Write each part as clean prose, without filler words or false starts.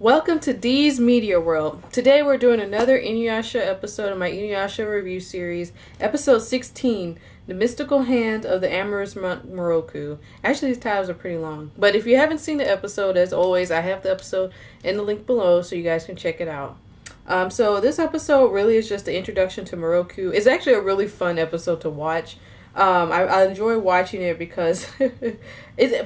Welcome to Dee's Media World. Today we're doing another Inuyasha episode of my Inuyasha review series, episode 16, The Mystical Hand of the Amorous Miroku. Actually, these titles are pretty long, but if you haven't seen the episode, as always, I have the episode in the link below so you guys can check it out. So this episode really is just the introduction to Miroku. It's actually a really fun episode to watch. I enjoy watching it because,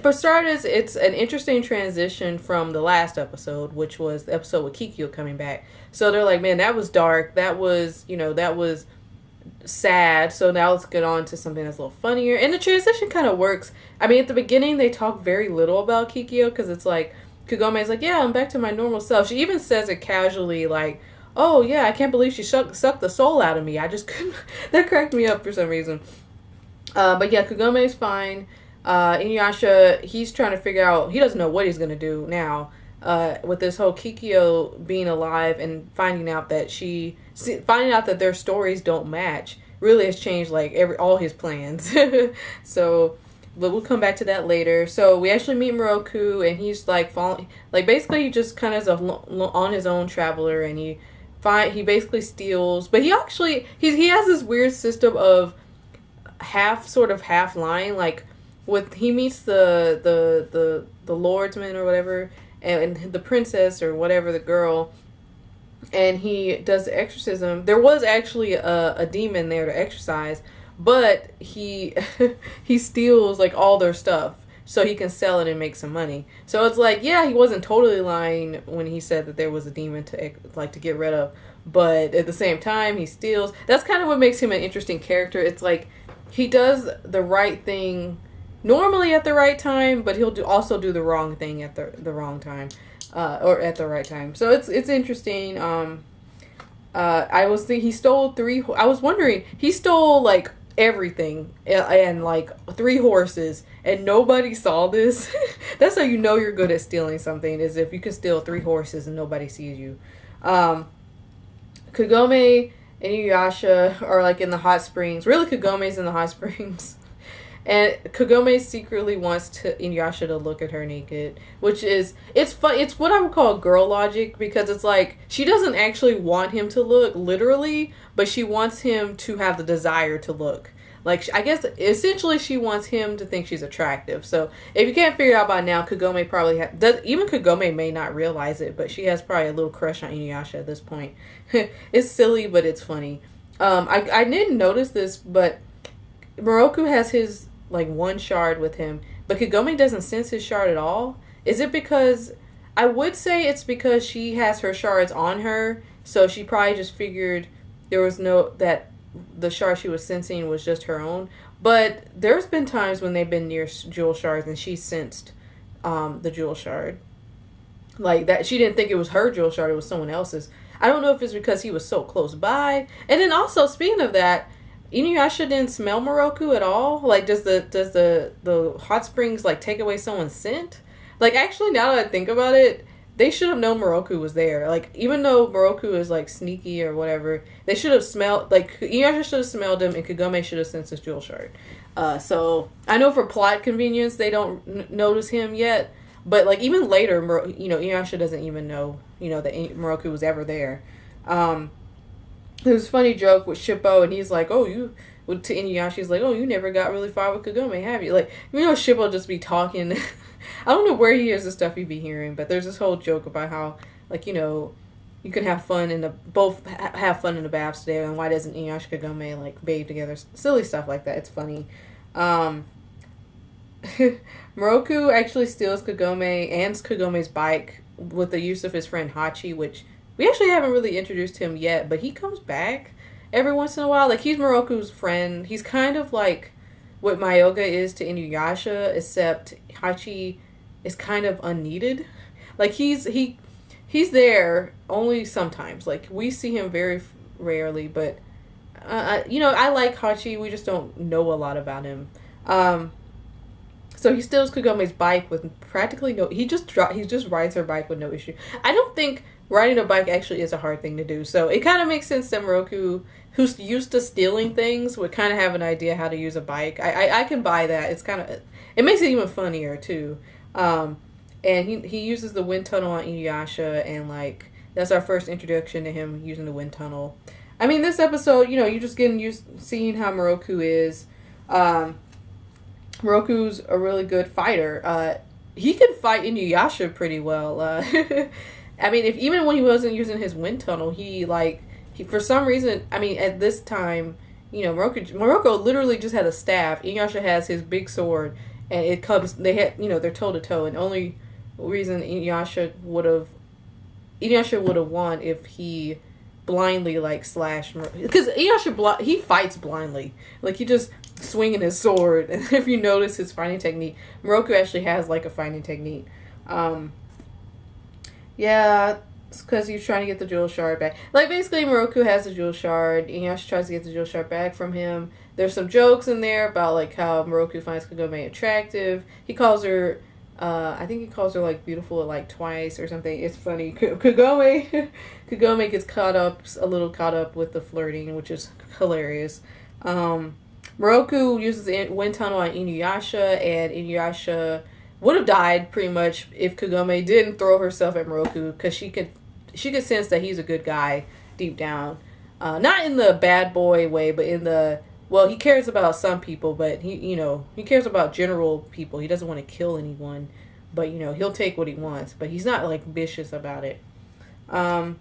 for starters, it's an interesting transition from the last episode, which was the episode with Kikyo coming back. So they're like, man, that was dark. That was sad. So now let's get on to something that's a little funnier. And the transition kind of works. I mean, at the beginning, they talk very little about Kikyo because it's like, Kagome's like, yeah, I'm back to my normal self. She even says it casually, like, oh, yeah, I can't believe she sucked the soul out of me. I just couldn't. That cracked me up for some reason. But yeah, Kagome's fine. Inuyasha, he's trying to figure out, he doesn't know what he's going to do now with this whole Kikyo being alive and finding out that their stories don't match really has changed like all his plans. So, but we'll come back to that later. So we actually meet Miroku and he's like basically he just kind of is on his own traveler and he basically steals, but he has this weird system of half lying, like he meets the lordsman or whatever and the princess or whatever, the girl, and he does the exorcism. There was actually a demon there to exorcise, but he he steals like all their stuff so he can sell it and make some money. So it's like, yeah, he wasn't totally lying when he said that there was a demon to get rid of, but at the same time he steals. That's kind of what makes him an interesting character. It's like he does the right thing normally at the right time, but he'll also do the wrong thing at the wrong time, or at the right time. So it's interesting. I was thinking he stole I was wondering, he stole like everything and like 3 horses, and nobody saw this. That's how you know you're good at stealing something, is if you can steal 3 horses and nobody sees you. Kagome and Inuyasha are like in the hot springs. Really, Kagome's in the hot springs. And Kagome secretly wants Inuyasha to look at her naked, which is, it's fun. It's what I would call girl logic, because it's like, she doesn't actually want him to look, literally, but she wants him to have the desire to look. Like, I guess, essentially, she wants him to think she's attractive. So, if you can't figure it out by now, Kagome probably even Kagome may not realize it, but she has probably a little crush on Inuyasha at this point. It's silly, but it's funny. I didn't notice this, but Miroku has his, like, 1 shard with him, but Kagome doesn't sense his shard at all. Is it because, I would say it's because she has her shards on her, so she probably just figured there was that the shard she was sensing was just her own. But there's been times when they've been near jewel shards and she sensed the jewel shard. Like that, she didn't think it was her jewel shard, it was someone else's. I don't know if it's because he was so close by. And then also, speaking of that, Inuyasha didn't smell Miroku at all. Like, does the hot springs like take away someone's scent? Like, actually, now that I think about it, they should have known Miroku was there. Like, even though Miroku is like sneaky or whatever, they should have smelled, like, Inuyasha should have smelled him and Kagome should have sensed his jewel shard. So I know for plot convenience they don't notice him yet, but like even later, Inuyasha doesn't even know, that Miroku was ever there. There was a funny joke with Shippo, and he's like, to Inuyasha, he's like, oh, you never got really far with Kagome, have you? Like, Shippo just be talking. I don't know where he hears the stuff he'd be hearing, but there's this whole joke about how, like, you can have fun have fun in the baths today, and why doesn't Inuyasha Kagome, like, bathe together? Silly stuff like that. It's funny. Miroku actually steals Kagome and Kagome's bike with the use of his friend Hachi, which we actually haven't really introduced him yet, but he comes back every once in a while. Like, he's Miroku's friend. He's kind of like what Myoga is to Inuyasha, except Hachi is kind of unneeded. Like, he's there only sometimes. Like, we see him very rarely, but I like Hachi. We just don't know a lot about him. So he steals Kagome's bike with practically he just rides her bike with no issue. I don't think riding a bike actually is a hard thing to do. So it kind of makes sense that Miroku, who's used to stealing things, would kind of have an idea how to use a bike. I can buy that. It's kind of, it makes it even funnier too. and he uses the wind tunnel on Inuyasha, and like that's our first introduction to him using the wind tunnel. I mean, this episode, you're just getting used seeing how Miroku is. Miroku's a really good fighter. He can fight Inuyasha pretty well. I mean, even when he wasn't using his wind tunnel, he for some reason, I mean, at this time, Miroku literally just had a staff. Inuyasha has his big sword, and they're toe to toe, and the only reason Inuyasha would have won if he blindly slashed, because Inuyasha he fights blindly, like he just swinging his sword. And if you notice his fighting technique, Miroku actually has a fighting technique. Yeah, it's because he's trying to get the jewel shard back. Basically, Miroku has the jewel shard. Inuyasha tries to get the jewel shard back from him. There's some jokes in there about how Miroku finds Kagome attractive. He calls her, I think he calls her beautiful twice or something. It's funny. Kagome gets a little caught up with the flirting, which is hilarious. Miroku uses the wind tunnel on Inuyasha, and Inuyasha would have died pretty much if Kagome didn't throw herself at Miroku, because she could sense that he's a good guy deep down. Not in the bad boy way, but in the, well, he cares about some people, but he cares about general people. He doesn't want to kill anyone, but he'll take what he wants, but he's not vicious about it. But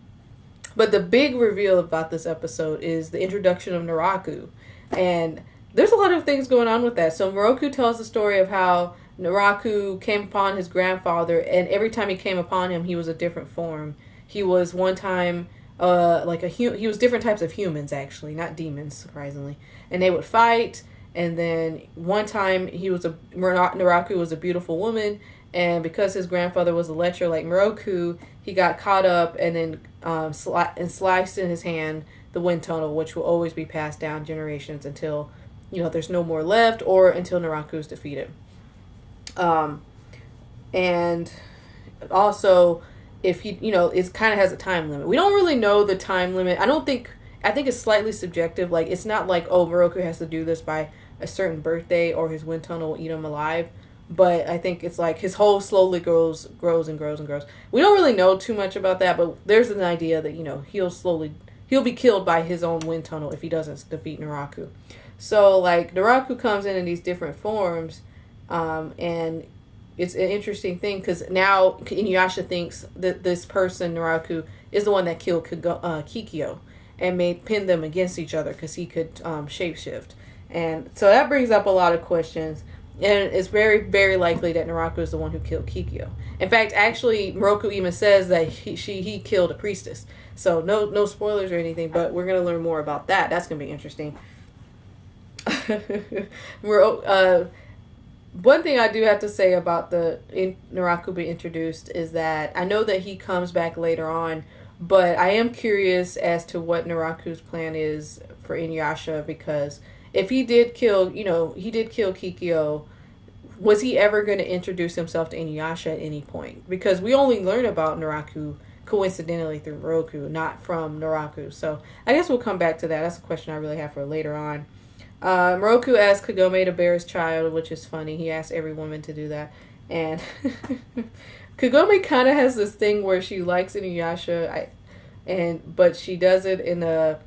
the big reveal about this episode is the introduction of Miroku, and there's a lot of things going on with that. So Miroku tells the story of how Miroku came upon his grandfather, and every time he came upon him, he was a different form. He was one time he was different types of humans, actually, not demons, surprisingly. And they would fight, and then one time Miroku was a beautiful woman, and because his grandfather was a lecher like Miroku, he got caught up and then sliced in his hand the wind tunnel, which will always be passed down generations until there's no more left, or until Miroku is defeated. And also, if he, it kind of has a time limit. We don't really know the time limit. I think it's slightly subjective. It's not Miroku has to do this by a certain birthday, or his wind tunnel will eat him alive. But I think it's his hole slowly grows and grows and grows. We don't really know too much about that, but there's an idea that, he'll be killed by his own wind tunnel if he doesn't defeat Miroku. So, Miroku comes in these different forms, and it's an interesting thing, because now Inuyasha thinks that this person, Miroku, is the one that killed Kikyo and pin them against each other, because he could shapeshift. And so that brings up a lot of questions, and it's very, very likely that Miroku is the one who killed Kikyo. In fact, actually, Miroku even says that he killed a priestess. So no spoilers or anything, but we're going to learn more about that. That's going to be interesting. One thing I do have to say about Miroku being introduced is that I know that he comes back later on, but I am curious as to what Miroku's plan is for Inuyasha, because if he did kill Kikyo, was he ever going to introduce himself to Inuyasha at any point? Because we only learn about Miroku coincidentally through Miroku, not from Miroku. So I guess we'll come back to that. That's a question I really have for later on. Miroku asked Kagome to bear his child, which is funny. He asked every woman to do that. And Kagome kind of has this thing where she likes Inuyasha, but she does it in a,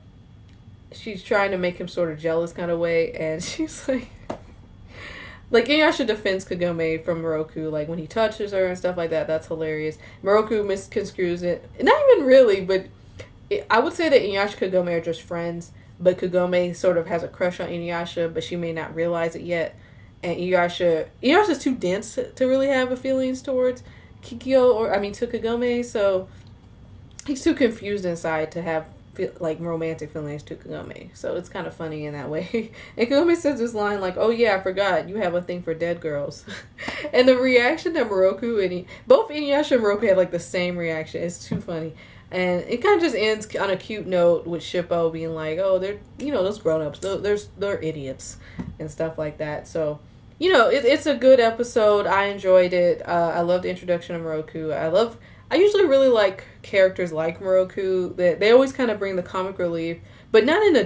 she's trying to make him sort of jealous kind of way, and she's like Inuyasha defends Kagome from Miroku, when he touches her and stuff like that. That's hilarious. Miroku misconstrues it. Not even really, but I would say that Inuyasha and Kagome are just friends, but Kagome sort of has a crush on Inuyasha, but she may not realize it yet. And Inuyasha's too dense to really have feelings towards Kikyo, to Kagome, so he's too confused inside to have romantic feelings to Kagome. So it's kind of funny in that way. And Kagome says this line oh yeah, I forgot, you have a thing for dead girls. And the reaction that Miroku and both Inuyasha and Miroku have the same reaction. It's too funny. And it kind of just ends on a cute note with Shippo being oh, they're, those grown-ups, they're idiots and stuff like that. So, it's a good episode. I enjoyed it. I love the introduction of Miroku. I usually really like characters like Miroku. They always kind of bring the comic relief, but not in a